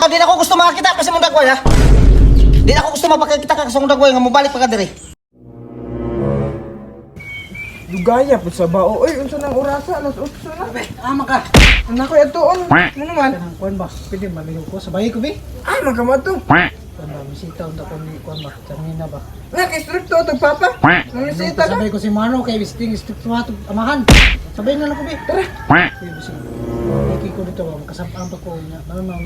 ikaw di na ako gusto makakita pa sa mong dagway ha. Di na ako gusto mapakita ka sa mong dagway nga mobalik pa ka diri. Dugaya po sa bao. Uy, unsa nang orasa? Alas 8 na. Ama ka. Anak ko itoon. Ano naman? Kanang kuan ba? Pwede maliw ko sa bahay ko bi. Ay, magkamato. Kuan ba bisita unta ko ni kuan ba? Termina ba? Nak-instrukto to, Papa. Nangisita ka. Sabay ko si Mano kay bisting instruktor ato amahan. Sabay na lang ko bi. Tara. Iki ko dito ba makasapaan pa ko nya.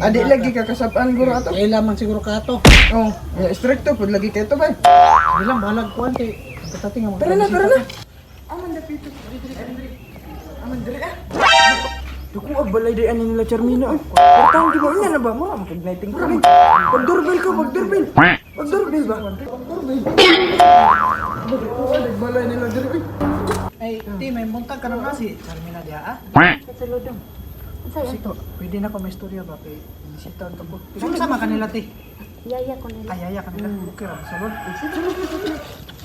Adi lagi ka kasapaan guro ato. Ay lamang siguro ka ato. Oh, instrukto pud lagi kay to ba? Di lang balag kuan kay pagkatating ang Tara na. Aman dapito. Aman diri ah. Duko ang balay di ani nila Charmina. Portang di ba ina na ba mo? Magnighting ka. Pag-doorbell ka, pag-doorbell. Pag-doorbell ba? Pag-doorbell. Balay nila diri. Ay, di may muntag ka na si Charmina dia ah. Sa sulodong. Unsa yan? Sito, pwede na ko may istorya ba kay bisita unta ko. Sama kanila ti. Yaya ko nila. Ayaya kanila. Okay ra, sulod.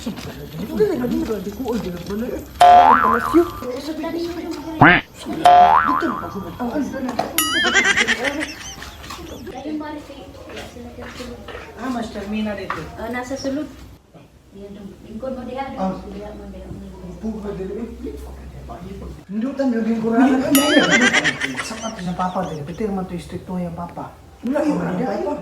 Hindi na gani ba di ko ay dili balay. Palasyo. Ah, mas Charmina dito. Nasa sulod. Lingkod mo diha. Diha mo diha. Puga dili. Hindutan yung gingkurangan. Sapat sa papa din. Petir man to stricto yung papa. Wala yung Dia papa.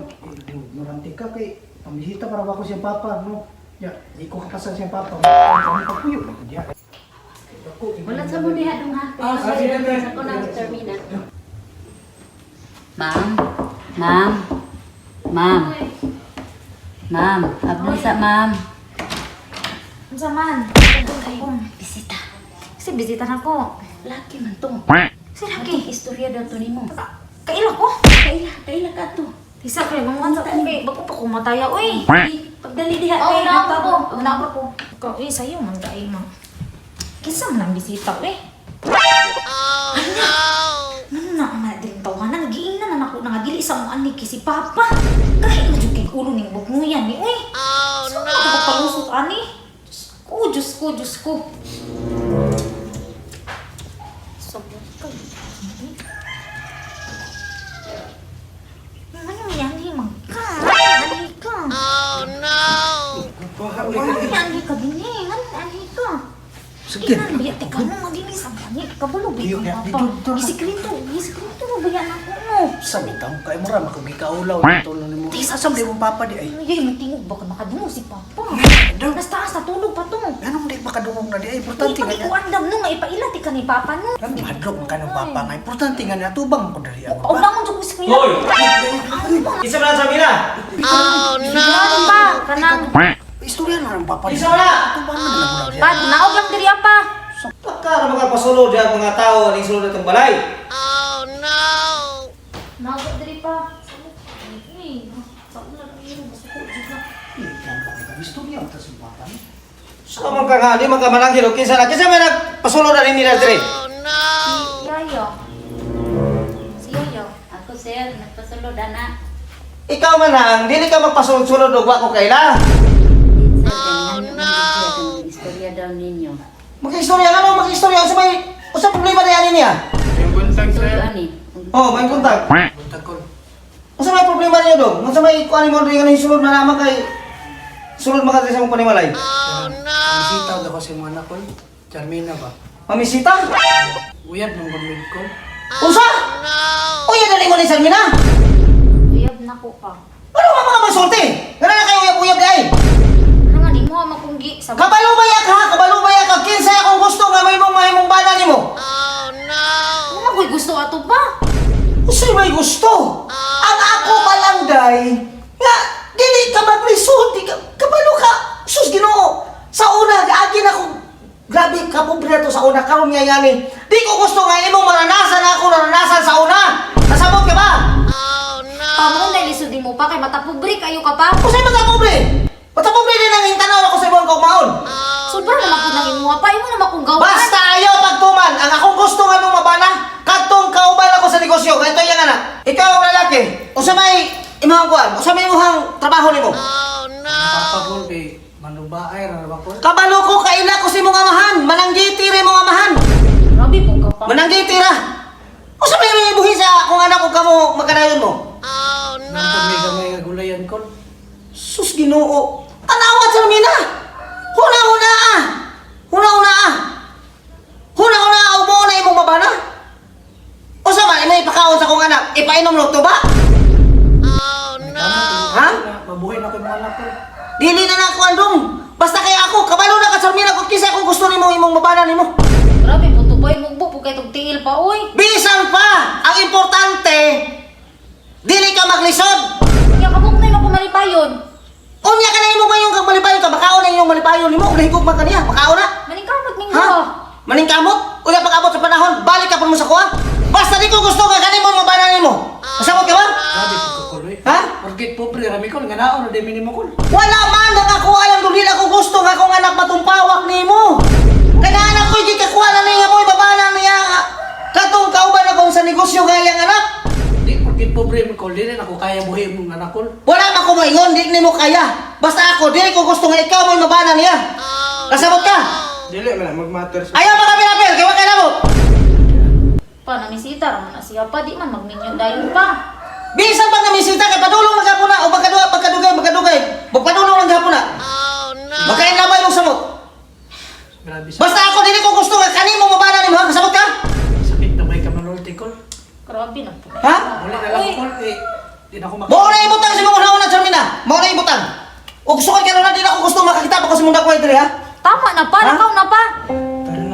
Muranti ka kay pambisita para ako siyang papa, no? Ya, di ko kapasal siyang papa. Kami pagpuyo na ko dia. Wala sa mo diha dong ha. sige. Ako na termina. Ma'am. Ma'am. Ma'am. Ma'am, abli sa ma'am. Unsa man? Bisita. Kasi bisita na ko. Laki man to. Si Laki Laki. istorya daw to nimo. Kaila ko. Kaila ka to. Isa kay manguan sa ko kay bago pa ko mataya oy. Pagdali diha Oh, kay naapa nato. ko. Naapa ko. Ikaw eh sayo man kay mo. Kinsa man ang bisita eh? Ano na ang madring tawanan? Giingnan na ako nangadili sa mga ani si Papa. Kahit mo kay ulo ning bugnuyan ni uy. Oh no. Ano palusot ani? Diyos ko. Sabot ka. Ano yan, himang ka? Ani ka? Ano yan, ka gini? Ano ka? Sige. Inan, biya, teka mo, maginis ang kanya. Kabalo, biya, Biyo, papa. Isikrito, mo, biya na ako, no? Sabi taong kay mo ra makagikaulaw dito ni mo. Sasam di mo papa di ay. Ano yan, matingog, baka makadungo si papa. Nas taas, natulog pa to. Anong di makadungog na di ay Hindi importante pa nga di niya. ko andam, no, nga ipailati ka ni papa, no? Ang madlok man ka ng papa nga importante nga niya tubang ko dali ako. O, bangon sa kuya. Hoy! Isa mo na sa mina! Sigurado pa, kanang. Istorya na ng papa. Isa mo na! Tubang na lang Pa, naog lang diri apa. Pagka na magpasulod yan mga tao ang sulod itong balay. Naog diri pa. Ni, sa una lang yun, basta ko, Diyos na. Istorya ang tas papa. Sa man ka nga, di man ka mananghilo. Kinsa may nagpasulod na rin nila dire. Si Yaya. Si Yaya. Ako sir, nagpasulod ana. Ikaw man ang, dili ka magpasulod-sulod o ko kaila. Oh no. Istorya daw ninyo. Mag-istorya ka no, mag-istorya. Usa problema na yan niya. Yung buntag Istorya ani. Oh, may buntag. Buntag ko. Usa may problema niyo dong? Usa may kuan mo rin nga sulod na naman kay sulod mga sa mong panimalay. Bisita daw kasi mga anak ko. Charmina ba? Mamisita? Uyab ng gumid ko. Usa? Uy, dali mo ni Salmina. Uyab na ko pa. Ano ba mga masulti? Ganun na kayo uyab-uyab di ay. Ano nga, di mo makunggi sa Kabalubayak ha, kabalubayak ka. Kinsa akong gusto nga may mong bana nimo. Ano nga ko'y gusto ato pa? Usa may gusto. Ang ako balangday nga dili ka maglisod, di ka kabalo ka. Sus Ginoo. Sa una gaagi na ko. Grabe ka pobre to sa una karon nga yani. Di ko gusto nga imong maranasan ako naranasan sa una. Nasabot ka ba? Pamo na lisod mo pa kay matapobre kayo ka pa. Usay mga pobre. Matapobre din ang intanaw ako sa imong kaugmaon. Sobra naman ko nang imuha pa. Imo naman kong gawan. Basta ayaw pagtuman. Ang akong gusto nga mong mabana, katong kauban ako sa negosyo. Ito yung anak. Ikaw ang lalaki. Usa may imong kuan. Usa may imong trabaho nimo. Papa ko kay manubaay ra ba ko? Kabalo ko kaila ko si mong amahan. Mananggiti rin mong amahan. Grabe po ka pa. Mananggiti ra. Usa may buhi sa kung anak ko kamo magkanayon mo. May gulayan ko. Sus Ginoo. Tanawa Charmina. Huna-huna ah. Huna-huna ah. Huna-huna ubo na imong babana. O sa man may pakaon sa kong anak. Ipainom lo to ba? Ha? Mabuhay na ko yung mga anak ko. Dili na nako andong. Basta kay ako kabalo na ka Charmina kung kisa kung gusto nimo imong babana nimo. Grabe, puto boy, mugbo po kay tong tiil pa, uy. Bisan pa, ang importante dili ka maglisod. Kaya kabuk na yung kumalipayon. Unya ka na imong ba yung malipayon ka bakaon na yung malipayon nimo. Ulihigog man kaniya. Bakaon na. Maningkamot ning Ha? ha? Maningkamot? Unya pag-abot sa panahon, balik ka pa mo sa kuha. Basta di ko gusto ka kanimo mabana nimo. Kasabot ka ba? Grabe ko kuloy. Ha? Porkit pobre rami ko nga naon na demi nimo ko. Wala man nang ako alam dili ako gusto nga akong anak matumpawak nimo. Kaya anak ko gikakuha na niya mo ibabana niya. Katong kauban akong sa negosyo gayang anak. Di porkit pobre mo ko dili na ko kaya buhay mong anak ko. Wala man ko moingon, di nimo kaya. Basta ako dili ko gusto nga ikaw mo mabana niya. Kasabot ka? Dili man mag-matter sa... Ayaw ba kami napil? Kaya wag ka nabot. Pa, namisita, raman na siya pa, di man magninyo dayon pa. Bisan pag namisita kay padulong lang gapon na o pagkadugay. Magpadulong lang gapon na. Makain labay mong samot. Grabe sa Basta ako dili ko gusto nga kanimo mabana nimo ha, kasabot ka? sakit na may kamanulti ko. Grabe na po. Ha? Wala na lang ko eh. Di na ako Mao na ibutang sa mga una Charmina. Mao na ibutang. O gusto ko karon na di na ako gusto makakita pa ko sa munda ko diri ha. Tama na pa, Ha? nakaw na pa.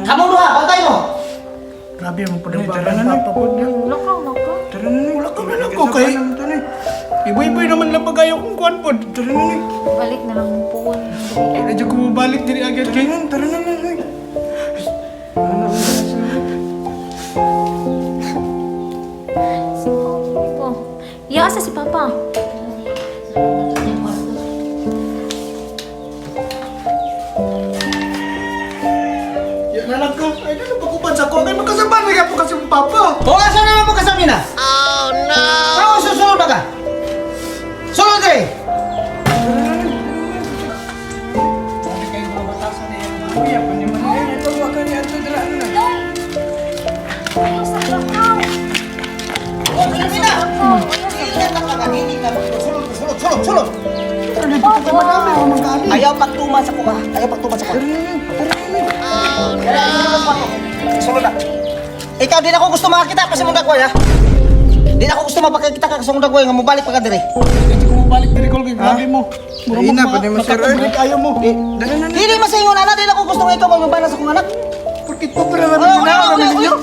Kamo duha, bantay mo. Grabe mo Tara na na. Lakaw na pa. Tara na na. Wala ka na lang ko kay. Iboy-boy naman lang pag ayaw kong kuhan po. Tara na na. Balik na lang mo po. Medyo ko mabalik diri agad kay. Tara na na. Si Papa po. Iyaasa si Papa. Yan na lang ko. Ay, ano ba kupan sa ko? Ay, magkasaban na po kasi mong papa. O asa na naman mo ka Charmina? Oh no. Ako susunod ba ka? Sunod diri. Sabi kayo mga batasan na yan. Kuya, pa naman na yan. Ito, wag ka niya. Ito, dala na. Ayaw sa lakaw. O Charmina. Ilan na ka kanini ka. Sulod. Ayaw pagtuman sa kuha. Ayaw pagtuman sa kuha. Sunod na. Ikaw, di na ako gusto makakita pa sa munda ko, ha? Di na ako gusto mapakita ka sa munda ko, nga mabalik pa ka dire. Medyo ko mabalik diri ko kay grabe mo. Ay, na, pwede mo, sir, eh. Makapabalik ayaw mo. Dala na na. Di masayon, anak. Di na ako gusto nga ikaw magmabana sa kong anak. Porkit pobre rami Ayaw, mo na. ayaw, Rami ayaw, ninyo. ayaw.